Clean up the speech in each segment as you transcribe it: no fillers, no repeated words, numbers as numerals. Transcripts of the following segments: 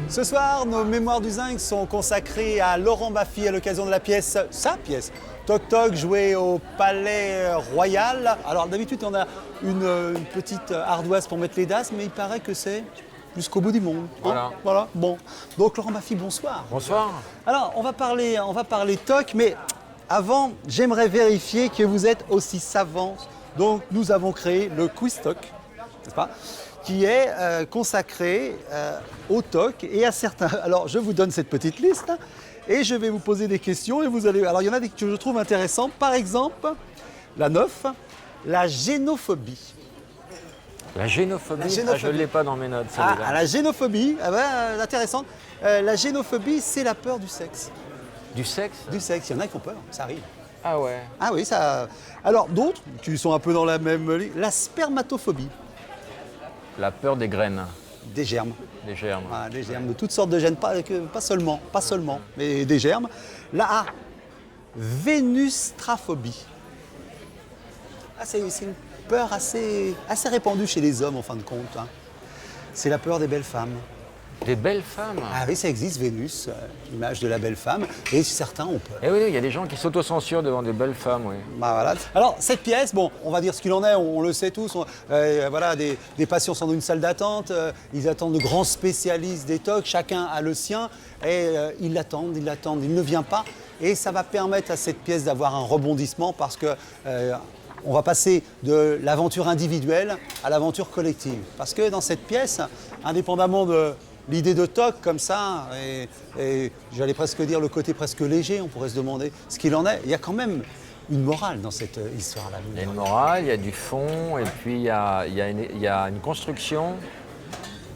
Ce soir, nos mémoires du zinc sont consacrées à Laurent Baffy à l'occasion de la pièce, sa pièce, Toc Toc, jouée au Palais Royal. Alors d'habitude, on a une petite ardoise pour mettre les dasses, mais il paraît que c'est jusqu'au bout du monde. Voilà. Bon. Donc Laurent Baffy, bonsoir. Bonsoir. Alors, on va parler Toc, mais avant, j'aimerais vérifier que vous êtes aussi savant. Donc, nous avons créé le quiz Toc, n'est-ce pas, qui est consacré au Toc et à certains. Alors, je vous donne cette petite liste et je vais vous poser des questions et vous allez. Alors, il y en a des que je trouve intéressantes. Par exemple, la 9, la génophobie. La génophobie, je ne l'ai pas dans mes notes. La génophobie, intéressante. La génophobie, c'est la peur du sexe. Du sexe? Du sexe, il y en a qui ont peur, ça arrive. Ah ouais. Ah oui, ça. Alors d'autres, qui sont un peu dans la même ligne, la spermatophobie. La peur des graines. Des germes. Des germes. Voilà, des germes de toutes sortes de germes, pas seulement, mais des germes. La A, vénustraphobie. C'est une peur assez répandue chez les hommes en fin de compte. C'est la peur des belles femmes. Des belles femmes? Ah oui, ça existe, Vénus, l'image de la belle femme, et certains ont peur. Eh oui, il y a des gens qui s'autocensurent devant des belles femmes, oui. Bah voilà. Alors, cette pièce, bon, on va dire ce qu'il en est, on le sait tous. Voilà, des patients sont dans une salle d'attente, ils attendent de grands spécialistes des TOC, chacun a le sien, et ils l'attendent, il ne vient pas. Et ça va permettre à cette pièce d'avoir un rebondissement parce que on va passer de l'aventure individuelle à l'aventure collective. Parce que dans cette pièce, indépendamment de l'idée de Toc comme ça, et j'allais presque dire le côté presque léger, on pourrait se demander ce qu'il en est. Il y a quand même une morale dans cette histoire-là. Il y a une morale, il y a du fond, et puis il y a une construction,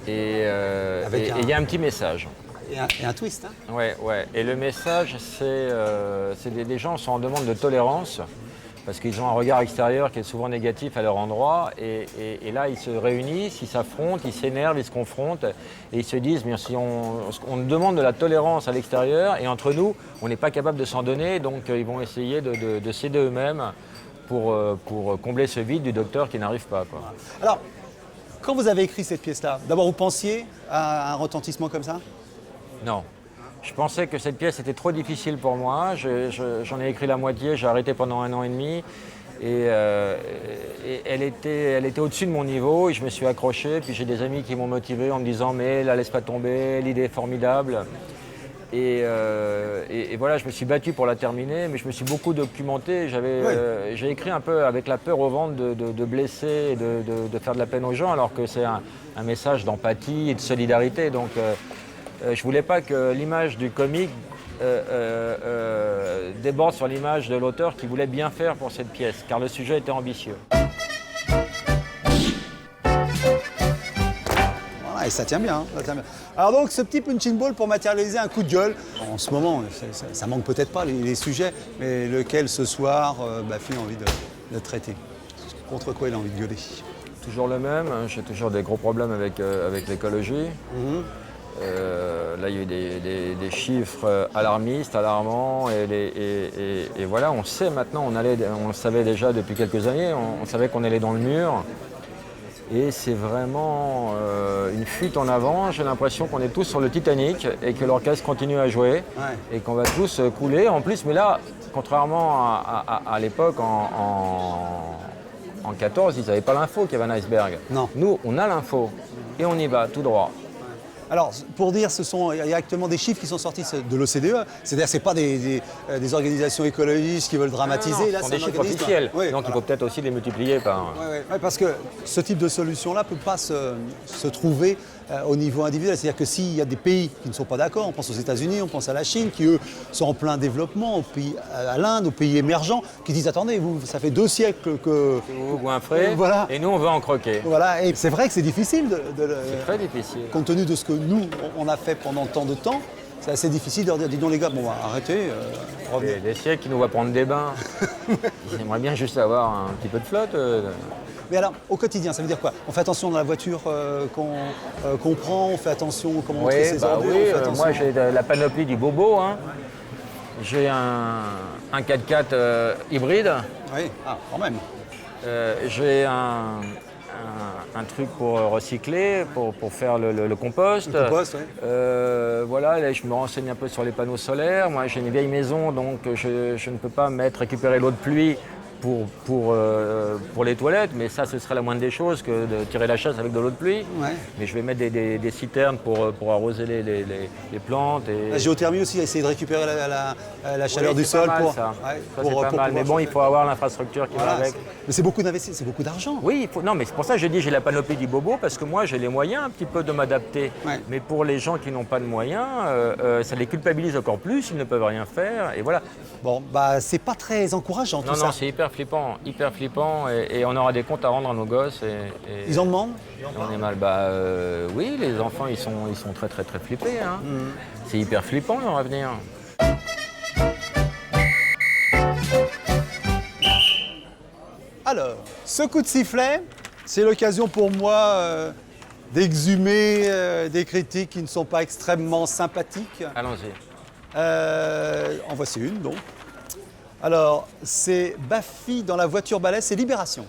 et il y a un petit message. Et un twist, hein? Ouais. Et le message, c'est des gens sont en demande de tolérance, parce qu'ils ont un regard extérieur qui est souvent négatif à leur endroit. Et là, ils se réunissent, ils s'affrontent, ils s'énervent, ils se confrontent. Et ils se disent, mais si on demande de la tolérance à l'extérieur, et entre nous, on n'est pas capable de s'en donner. Donc, ils vont essayer de s'aider eux-mêmes pour combler ce vide du docteur qui n'arrive pas, quoi. Alors, quand vous avez écrit cette pièce-là, d'abord, vous pensiez à un retentissement comme ça? Non. Je pensais que cette pièce était trop difficile pour moi. J'en ai écrit la moitié, j'ai arrêté pendant 1 an et demi. Et elle était au-dessus de mon niveau et je me suis accroché. Puis j'ai des amis qui m'ont motivé en me disant « mais la laisse pas tomber, l'idée est formidable ». Et voilà, je me suis battu pour la terminer, mais je me suis beaucoup documenté. J'ai écrit un peu avec la peur au ventre de blesser et de faire de la peine aux gens, alors que c'est un message d'empathie et de solidarité. Donc, je ne voulais pas que l'image du comique déborde sur l'image de l'auteur qui voulait bien faire pour cette pièce, car le sujet était ambitieux. Voilà, et ça tient bien, ça tient bien. Alors donc, ce petit punching ball pour matérialiser un coup de gueule. En ce moment, ça manque peut-être pas les sujets, mais lequel ce soir, Baffy a envie de traiter? Contre quoi il a envie de gueuler? Toujours le même, hein, j'ai toujours des gros problèmes avec l'écologie. Là, il y a eu des chiffres alarmants et voilà, on sait maintenant, on le savait déjà depuis quelques années, on savait qu'on allait dans le mur et c'est vraiment une fuite en avant. J'ai l'impression qu'on est tous sur le Titanic et que l'orchestre continue à jouer et qu'on va tous couler. En plus, mais là, contrairement à l'époque en 14, ils n'avaient pas l'info qu'il y avait un iceberg. Non. Nous, on a l'info et on y va tout droit. Alors, pour dire, il y a actuellement des chiffres qui sont sortis de l'OCDE, c'est-à-dire que ce n'est pas des organisations écologistes qui veulent dramatiser. Non, ce sont des chiffres officiels, oui, donc il faut peut-être aussi les multiplier par... Oui, parce que ce type de solution-là ne peut pas se trouver au niveau individuel. C'est-à-dire que s'il y a des pays qui ne sont pas d'accord, on pense aux États-Unis, on pense à la Chine, qui eux sont en plein développement, à l'Inde, aux pays émergents, qui disent attendez, vous, ça fait 2 siècles que... Vous goinfrez, voilà. Et nous on veut en croquer. Voilà, et c'est vrai que c'est difficile c'est très difficile. Compte tenu de ce que nous, on a fait pendant tant de temps, c'est assez difficile de leur dire, dis donc les gars, bon, arrêtez, revenez. Des siècles qui nous voient prendre des bains. Ils aimeraient bien juste avoir un petit peu de flotte. Mais alors, au quotidien, ça veut dire quoi? On fait attention dans la voiture qu'on prend, on fait attention comment on trie ses ordures, on fait attention... Moi j'ai la panoplie du bobo. Hein. J'ai un 4x4 hybride. Oui, quand même. J'ai un truc pour recycler, pour faire le compost. Le compost, ouais. Voilà, là, je me renseigne un peu sur les panneaux solaires. Moi, j'ai une vieille maison, donc je ne peux pas récupérer l'eau de pluie pour les toilettes, mais ça, ce serait la moindre des choses que de tirer la chasse avec de l'eau de pluie. Ouais. Mais je vais mettre des citernes pour arroser les plantes. Et... La géothermie aussi, essayer de récupérer la chaleur du c'est sol pas mal, pour. ça. Ouais, Ça, c'est pas mal. Mais bon, il faut avoir l'infrastructure qui va avec. Mais c'est beaucoup d'investissement, c'est beaucoup d'argent. Oui, non, mais c'est pour ça que je dis j'ai la panoplie du bobo, parce que moi j'ai les moyens un petit peu de m'adapter. Ouais. Mais pour les gens qui n'ont pas de moyens, ça les culpabilise encore plus, ils ne peuvent rien faire, et voilà. Bon, bah c'est pas très encourageant tout ça. Non, c'est hyper flippant, et on aura des comptes à rendre à nos gosses. Et Ils en demandent. on est mal. Oui, les enfants ils sont très très très flippés. Hein. C'est hyper flippant leur avenir. Alors, ce coup de sifflet, c'est l'occasion pour moi d'exhumer des critiques qui ne sont pas extrêmement sympathiques. Allons-y. En voici une donc. Alors, c'est Baffy dans la voiture balai, c'est Libération.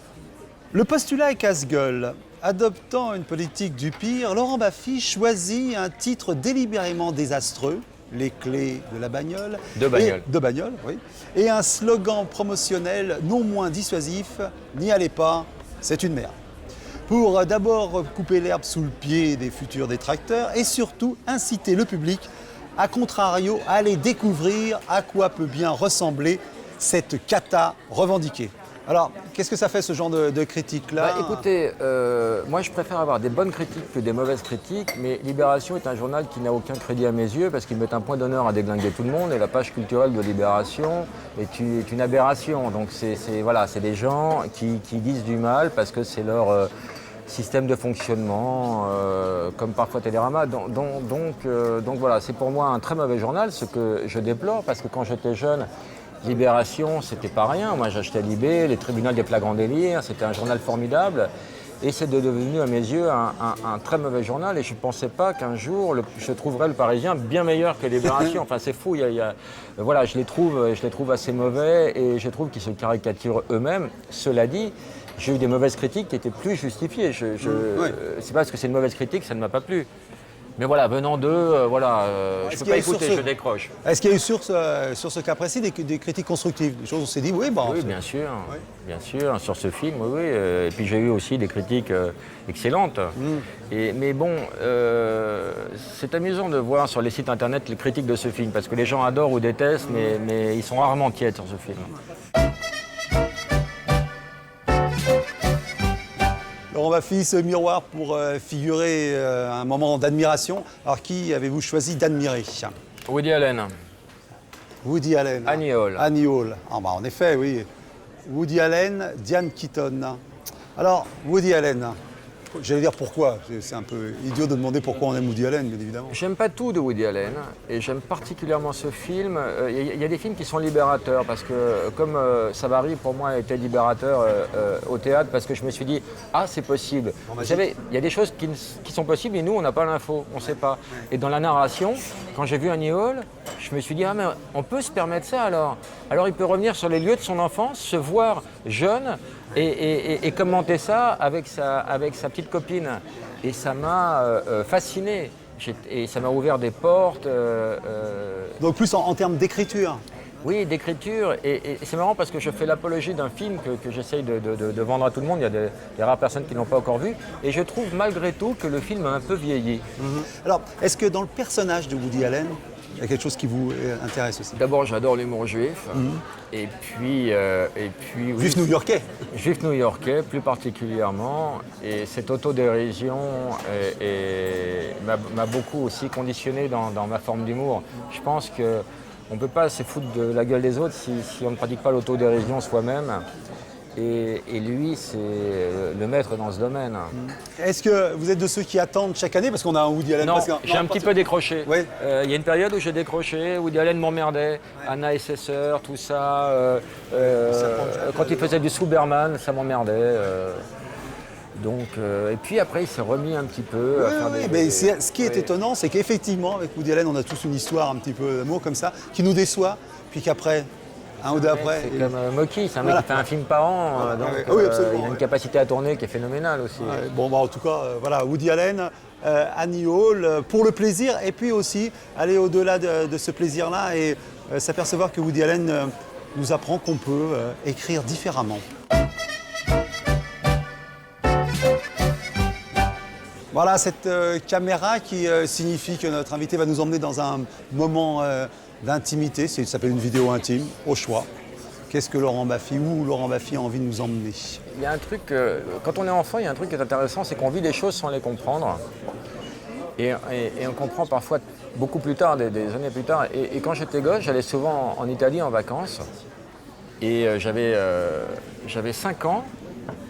Le postulat est casse-gueule. Adoptant une politique du pire, Laurent Baffy choisit un titre délibérément désastreux, les clés de la bagnole. De bagnole. De bagnole, oui. Et un slogan promotionnel non moins dissuasif, n'y allez pas, c'est une merde. Pour d'abord couper l'herbe sous le pied des futurs détracteurs et surtout inciter le public, à contrario, à aller découvrir à quoi peut bien ressembler cette cata revendiquée. Alors, qu'est-ce que ça fait ce genre de critique-là? Écoutez, moi je préfère avoir des bonnes critiques que des mauvaises critiques, mais Libération est un journal qui n'a aucun crédit à mes yeux parce qu'ils mettent un point d'honneur à déglinguer tout le monde et la page culturelle de Libération est une aberration. Donc c'est des gens qui disent du mal parce que c'est leur système de fonctionnement, comme parfois Télérama. Donc voilà, c'est pour moi un très mauvais journal, ce que je déplore parce que quand j'étais jeune, Libération, c'était pas rien. Moi, j'achetais Libé, les tribunaux des flagrants délires, c'était un journal formidable. Et c'est devenu, à mes yeux, un très mauvais journal. Et je ne pensais pas qu'un jour, je trouverais le Parisien bien meilleur que Libération. Enfin, c'est fou. Voilà, je les trouve assez mauvais et je trouve qu'ils se caricaturent eux-mêmes. Cela dit, j'ai eu des mauvaises critiques qui étaient plus justifiées. C'est parce que c'est une mauvaise critique, ça ne m'a pas plu. Mais voilà, venant d'eux, je ne peux pas écouter, je décroche. Est-ce qu'il y a eu sur ce cas précis des critiques constructives? Des choses où on s'est dit, oui, bon... Oui, bien sûr, sur ce film, oui. Et puis j'ai eu aussi des critiques excellentes. Mais bon, c'est amusant de voir sur les sites internet les critiques de ce film, parce que les gens adorent ou détestent, mais ils sont rarement tièdes sur ce film. Laurent Baffy, ce miroir pour figurer un moment d'admiration. Alors, qui avez-vous choisi d'admirer? Woody Allen. Woody Allen. Annie Hall. Annie Hall. Ah, bah, en effet, oui. Woody Allen, Diane Keaton. Alors, Woody Allen, j'allais dire pourquoi. C'est un peu idiot de demander pourquoi on aime Woody Allen, bien évidemment. J'aime pas tout de Woody Allen et j'aime particulièrement ce film. Il y a des films qui sont libérateurs parce que comme Savary pour moi était libérateur au théâtre parce que je me suis dit c'est possible. Vous savez, il y a des choses qui sont possibles et nous on n'a pas l'info, on ne sait pas. Et dans la narration, quand j'ai vu Annie Hall, je me suis dit mais on peut se permettre ça alors. Alors il peut revenir sur les lieux de son enfance, se voir jeune et commenter ça avec sa petite copine. Et ça m'a fasciné. Et ça m'a ouvert des portes. Donc plus en termes d'écriture? Oui, d'écriture. Et c'est marrant parce que je fais l'apologie d'un film que j'essaye de vendre à tout le monde. Il y a des rares personnes qui ne l'ont pas encore vu. Et je trouve malgré tout que le film a un peu vieilli. Alors, est-ce que dans le personnage de Woody Allen, il y a quelque chose qui vous intéresse aussi? D'abord, j'adore l'humour juif. Et puis oui, Juif new-yorkais. Juif new-yorkais, plus particulièrement. Et cette autodérision m'a beaucoup aussi conditionné dans ma forme d'humour. Je pense qu'on ne peut pas se foutre de la gueule des autres si on ne pratique pas l'autodérision soi-même. Et lui, c'est le maître dans ce domaine. Est-ce que vous êtes de ceux qui attendent chaque année? Parce qu'on a un Woody Allen... Non, j'ai un petit peu décroché. Oui. Il y a une période où j'ai décroché, Woody Allen m'emmerdait, Anna et ses sœurs, tout ça. Quand il faisait du Superman, ça m'emmerdait. Et puis après, il s'est remis un petit peu à faire des... Mais ce qui est étonnant, c'est qu'effectivement, avec Woody Allen, on a tous une histoire un petit peu d'amour comme ça, qui nous déçoit, puis qu'après, Un ou deux après. C'est comme Moki, c'est un mec Voilà. qui fait un film par an, donc oui, absolument, il a une ouais. capacité à tourner qui est phénoménale aussi. Ouais, bon, bah, en tout cas, voilà, Woody Allen, Annie Hall, pour le plaisir, et puis aussi aller au-delà de ce plaisir-là et s'apercevoir que Woody Allen nous apprend qu'on peut écrire différemment. Voilà cette caméra qui signifie que notre invité va nous emmener dans un moment d'intimité. Ça s'appelle une vidéo intime, au choix. Qu'est-ce que Laurent Baffy, où Laurent Baffy a envie de nous emmener? Il y a un truc, quand on est enfant, il y a un truc qui est intéressant, c'est qu'on vit des choses sans les comprendre. Et on comprend parfois beaucoup plus tard, des années plus tard. Et quand j'étais gosse, j'allais souvent en Italie en vacances. Et j'avais 5 ans,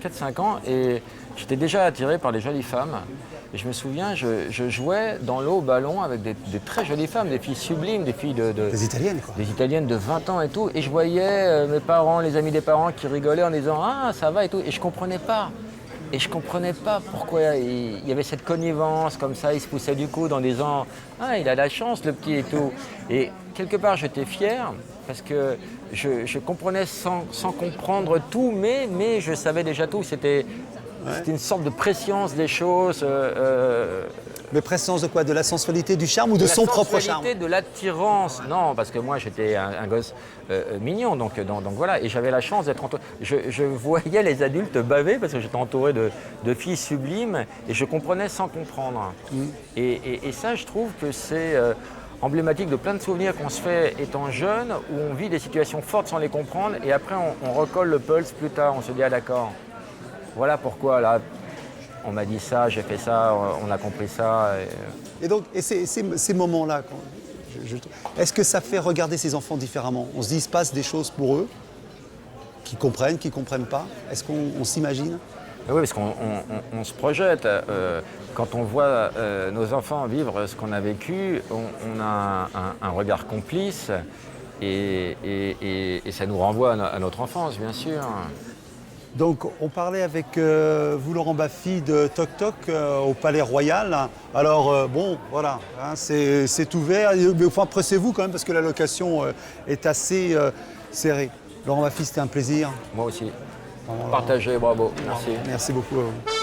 4-5 ans, et j'étais déjà attiré par les jolies femmes. Et je me souviens, je jouais dans l'eau au ballon avec des très jolies femmes, des filles sublimes, des filles Des Italiennes, quoi. des Italiennes de 20 ans et tout. Et je voyais mes parents, les amis des parents qui rigolaient en disant « Ah, ça va » et tout. Et je comprenais pas. Et je comprenais pas pourquoi il y avait cette connivence comme ça, il se poussait du coude en disant « Ah, il a la chance, le petit et tout ». Et quelque part, j'étais fier parce que je comprenais sans comprendre tout, mais je savais déjà tout. C'était une sorte de préscience des choses. Mais présence de quoi? De la sensualité, du charme ou de son propre charme? De l'attirance. Non, parce que moi j'étais un gosse mignon, donc voilà. Et j'avais la chance d'être entouré. Je voyais les adultes baver parce que j'étais entouré de filles sublimes et je comprenais sans comprendre. Et ça, je trouve que c'est emblématique de plein de souvenirs qu'on se fait étant jeune, où on vit des situations fortes sans les comprendre et après on recolle le pulse plus tard, on se dit ah d'accord, voilà pourquoi là on m'a dit ça, j'ai fait ça, on a compris ça. Et donc, ces moments-là, est-ce que ça fait regarder ces enfants différemment? On se dit, il se passe des choses pour eux, qui comprennent pas? Est-ce qu'on s'imagine? Oui, parce qu'on se projette. Quand on voit nos enfants vivre ce qu'on a vécu, on a un regard complice et ça nous renvoie à notre enfance, bien sûr. Donc, on parlait avec vous, Laurent Baffy, de Toc Toc au Palais Royal. Alors, bon, voilà, hein, c'est ouvert. Mais enfin, pressez-vous quand même, parce que la location est assez serrée. Laurent Baffy, c'était un plaisir. Moi aussi. Vraiment, Partagé, bravo, merci. Merci beaucoup à vous.